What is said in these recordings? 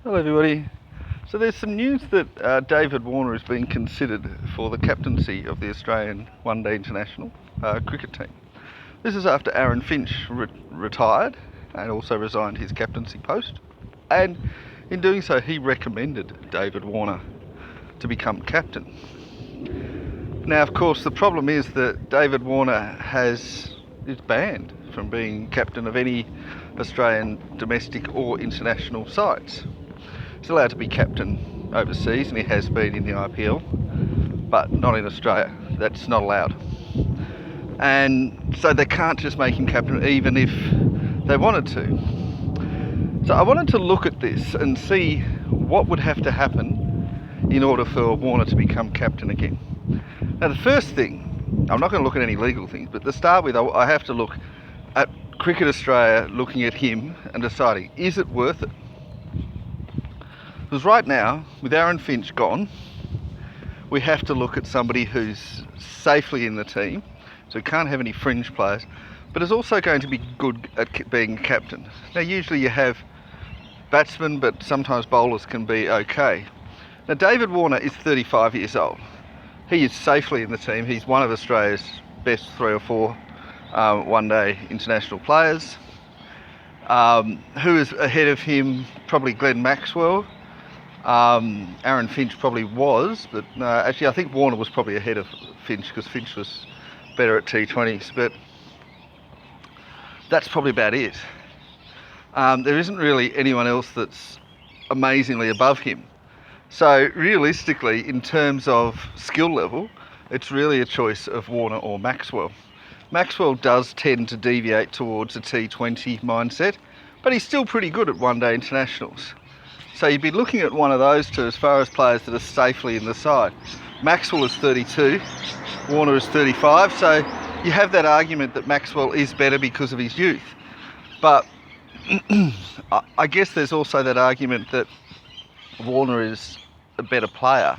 Hello everybody. So there's some news that David Warner is being considered for the captaincy of the Australian One Day International cricket team. This is after Aaron Finch retired and also resigned his captaincy post. And in doing so, he recommended David Warner to become captain. Now, of course, the problem is that David Warner is banned from being captain of any Australian domestic or international sides. He's allowed to be captain overseas, and he has been in the IPL, but not in Australia. That's not allowed. And so they can't just make him captain even if they wanted to. So I wanted to look at this and see what would have to happen in order for Warner to become captain again. Now the first thing, I'm not going to look at any legal things, but to start with I have to look at Cricket Australia looking at him and deciding, is it worth it? Because right now, with Aaron Finch gone, we have to look at somebody who's safely in the team, so we can't have any fringe players, but is also going to be good at being captain. Now usually you have batsmen, but sometimes bowlers can be okay. Now David Warner is 35 years old. He is safely in the team. He's one of Australia's best 3 or 4 one-day international players. Who is ahead of him? Probably Glenn Maxwell. Aaron Finch probably was, but actually I think Warner was probably ahead of Finch because Finch was better at T20s, but that's probably about it. There isn't really anyone else that's amazingly above him. So realistically, in terms of skill level, it's really a choice of Warner or Maxwell. Maxwell does tend to deviate towards a T20 mindset, but he's still pretty good at one-day internationals. So you'd be looking at one of those two as far as players that are safely in the side. Maxwell is 32, Warner is 35, so you have that argument that Maxwell is better because of his youth. But I guess there's also that argument that Warner is a better player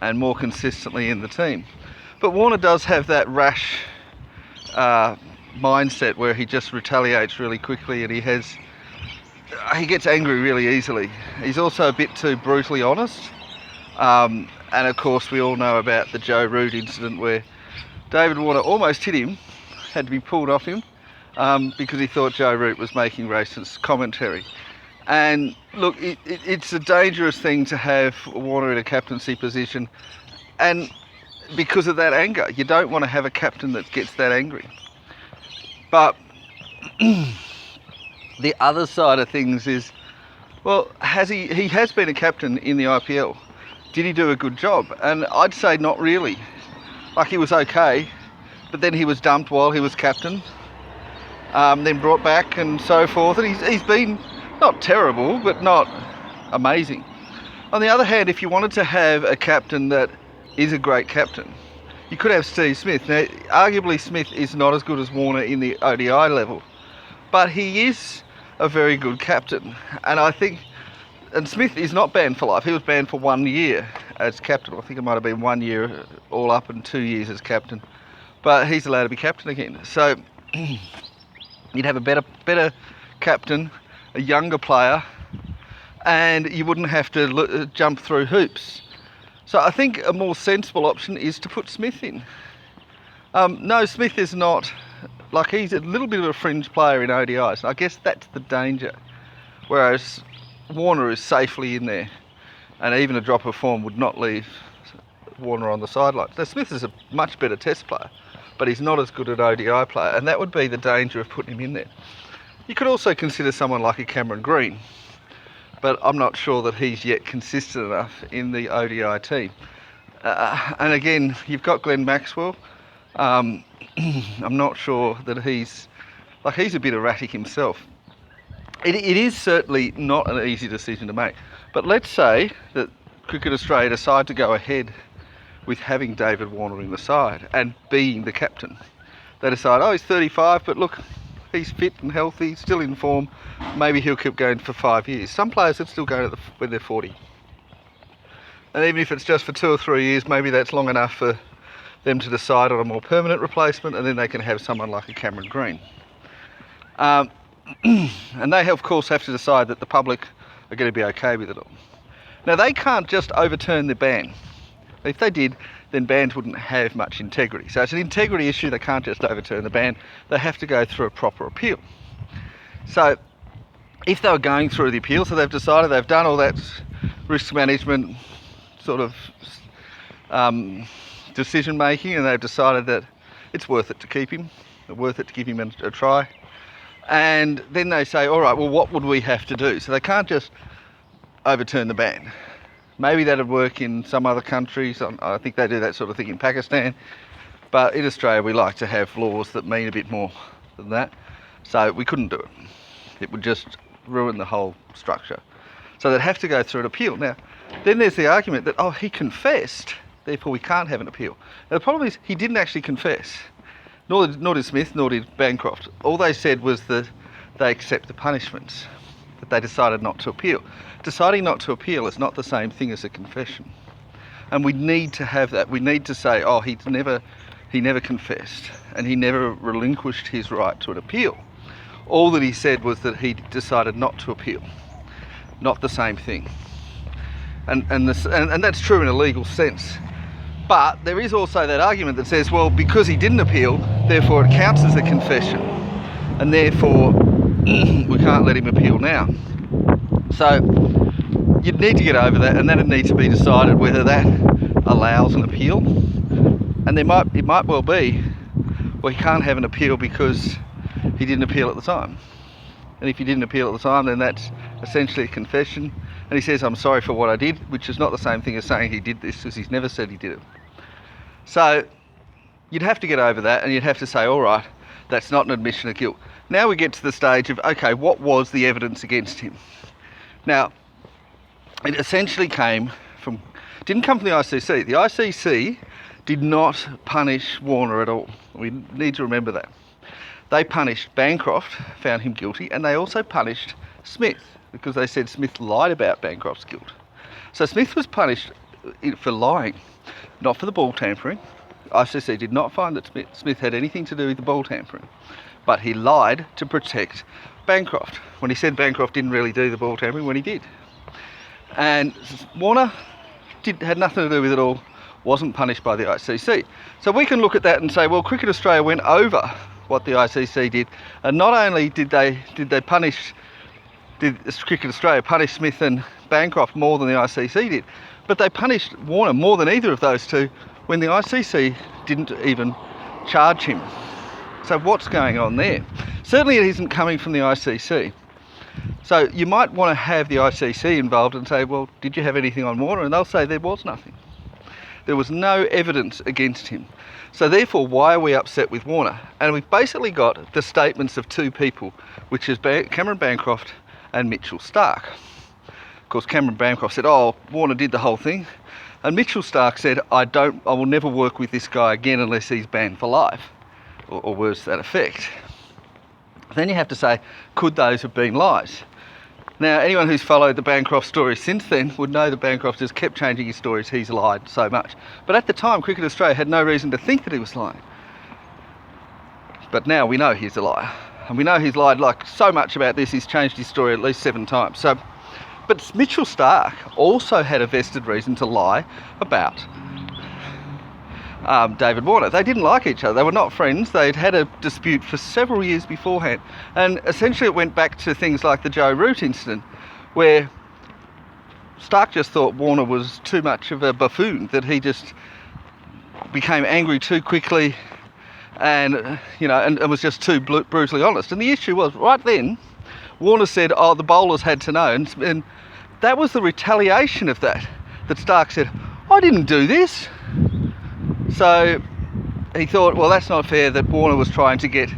and more consistently in the team. But Warner does have that rash mindset where he just retaliates really quickly, and he gets angry really easily. He's also a bit too brutally honest. And of course we all know about the Joe Root incident where David Warner almost hit him, had to be pulled off him because he thought Joe Root was making racist commentary. And look, it's a dangerous thing to have Warner in a captaincy position, and because of that anger. You don't want to have a captain that gets that angry. But the other side of things is, well, he has been a captain in the IPL. Did he do a good job? And I'd say not really. Like, he was okay, but then he was dumped while he was captain, then brought back and so forth. And he's been not terrible, but not amazing. On the other hand, if you wanted to have a captain that is a great captain, you could have Steve Smith. Now, arguably Smith is not as good as Warner in the ODI level, but he is a very good captain. And Smith is not banned for life. He was banned for 1 year as captain. I think it might have been 1 year all up and 2 years as captain, but he's allowed to be captain again. So you'd have a better captain, a younger player, and you wouldn't have to jump through hoops. So I think a more sensible option is to put Smith in. No, Smith is not, like, he's a little bit of a fringe player in ODIs. I guess that's the danger. Whereas Warner is safely in there, and even a drop of form would not leave Warner on the sidelines. Now Smith is a much better test player, but he's not as good an ODI player, and that would be the danger of putting him in there. You could also consider someone like a Cameron Green, but I'm not sure that he's yet consistent enough in the ODI team. And again, you've got Glenn Maxwell. I'm not sure that he's a bit erratic himself. It is certainly not an easy decision to make. But let's say that Cricket Australia decide to go ahead with having David Warner in the side and being the captain. They decide, oh, he's 35, but look, he's fit and healthy, still in form. Maybe he'll keep going for 5 years. Some players have still going when they're 40. And even if it's just for 2 or 3 years, maybe that's long enough for them to decide on a more permanent replacement, and then they can have someone like a Cameron Green. And they, of course, have to decide that the public are going to be okay with it all. Now, they can't just overturn the ban. If they did, then bans wouldn't have much integrity. So it's an integrity issue. They can't just overturn the ban. They have to go through a proper appeal. So if they were going through the appeal, so they've decided, they've done all that risk management sort of decision making, and they've decided that it's worth it to keep him, worth it to give him a try. And then they say, all right, well, what would we have to do? So they can't just overturn the ban. Maybe that'd work in some other countries. I think they do that sort of thing in Pakistan. But in Australia, we like to have laws that mean a bit more than that. So we couldn't do it. It would just ruin the whole structure. So they'd have to go through an appeal. Now, then there's the argument that, oh, he confessed, therefore we can't have an appeal. Now, the problem is he didn't actually confess. Nor did Smith, nor did Bancroft. All they said was that they accept the punishments, that they decided not to appeal. Deciding not to appeal is not the same thing as a confession. And we need to have that. We need to say, oh, he never confessed, and he never relinquished his right to an appeal. All that he said was that he decided not to appeal. Not the same thing. And that's true in a legal sense. But there is also that argument that says, well, because he didn't appeal, therefore it counts as a confession, and therefore we can't let him appeal now. So you'd need to get over that, and that'd need to be decided whether that allows an appeal. And it might well be, well, he can't have an appeal because he didn't appeal at the time. And if he didn't appeal at the time, then that's essentially a confession. And he says, I'm sorry for what I did, which is not the same thing as saying he did this, because he's never said he did it. So you'd have to get over that, and you'd have to say, all right, that's not an admission of guilt. Now we get to the stage of, okay, what was the evidence against him? Now, it essentially didn't come from the ICC. The ICC did not punish Warner at all. We need to remember that. They punished Bancroft, found him guilty, and they also punished Smith, because they said Smith lied about Bancroft's guilt. So Smith was punished for lying, not for the ball tampering. ICC did not find that Smith had anything to do with the ball tampering, but he lied to protect Bancroft when he said Bancroft didn't really do the ball tampering when he did. And Warner had nothing to do with it all, wasn't punished by the ICC. So we can look at that and say, well, Cricket Australia went over what the ICC did, and not only did Cricket Australia punish Smith and Bancroft more than the ICC did, but they punished Warner more than either of those two when the ICC didn't even charge him. So what's going on there? Certainly it isn't coming from the ICC. So you might want to have the ICC involved and say, well, did you have anything on Warner? And they'll say there was nothing. There was no evidence against him. So therefore, why are we upset with Warner? And we've basically got the statements of two people, which is Cameron Bancroft and Mitchell Starc. Of course, Cameron Bancroft said, oh, Warner did the whole thing. And Mitchell Starc said, I will never work with this guy again unless he's banned for life, or words to that effect. Then you have to say, could those have been lies? Now, anyone who's followed the Bancroft story since then would know that Bancroft has kept changing his stories. He's lied so much. But at the time, Cricket Australia had no reason to think that he was lying. But now we know he's a liar. And we know he's lied like so much about this, he's changed his story at least 7 times. But Mitchell Starc also had a vested reason to lie about David Warner. They didn't like each other. They were not friends. They'd had a dispute for several years beforehand. And essentially it went back to things like the Joe Root incident, where Starc just thought Warner was too much of a buffoon, that he just became angry too quickly and was just too brutally honest. And the issue was, right then, Warner said, oh, the bowlers had to know. And that was the retaliation of that Starc said, I didn't do this. So he thought, well, that's not fair, that Warner was trying to get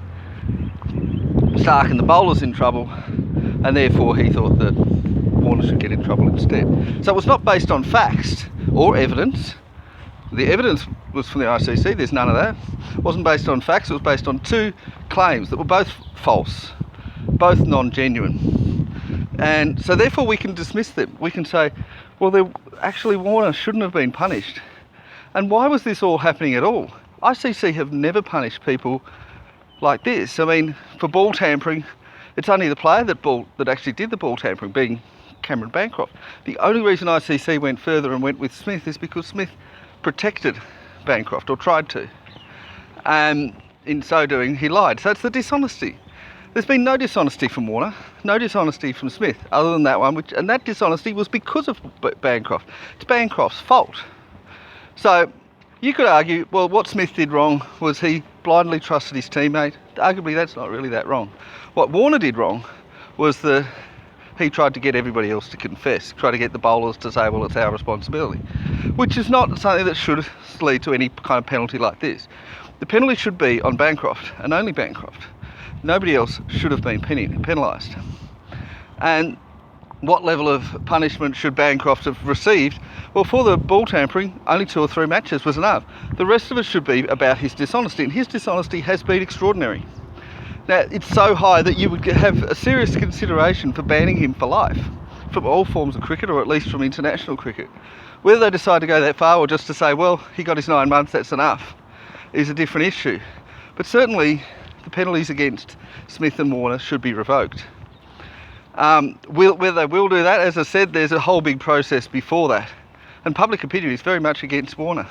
Starc and the bowlers in trouble, and therefore he thought that Warner should get in trouble instead. So it was not based on facts or evidence. The evidence was from the ICC, there's none of that. It wasn't based on facts, it was based on 2 claims that were both false, both non-genuine. And so therefore we can dismiss them. We can say, well, actually Warner shouldn't have been punished. And why was this all happening at all? ICC have never punished people like this. I mean, for ball tampering, it's only the player that actually did the ball tampering, being Cameron Bancroft. The only reason ICC went further and went with Smith is because Smith protected Bancroft, or tried to. And in so doing, he lied. So it's the dishonesty. There's been no dishonesty from Warner, no dishonesty from Smith, other than that one, and that dishonesty was because of Bancroft. It's Bancroft's fault. So you could argue, well, what Smith did wrong was he blindly trusted his teammate. Arguably, that's not really that wrong. What Warner did wrong was that he tried to get everybody else to confess, try to get the bowlers to say, well, it's our responsibility, which is not something that should lead to any kind of penalty like this. The penalty should be on Bancroft, and only Bancroft. Nobody else should have been penalised. And what level of punishment should Bancroft have received? Well, for the ball tampering, only 2 or 3 matches was enough. The rest of it should be about his dishonesty, and his dishonesty has been extraordinary. Now, it's so high that you would have a serious consideration for banning him for life from all forms of cricket, or at least from international cricket. Whether they decide to go that far or just to say, well, he got his 9 months, that's enough, is a different issue. But certainly the penalties against Smith and Warner should be revoked. Whether they will do that, as I said, there's a whole big process before that. And public opinion is very much against Warner.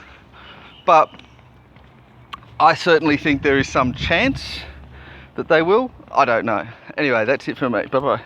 But I certainly think there is some chance that they will. I don't know. Anyway, that's it from me. Bye-bye.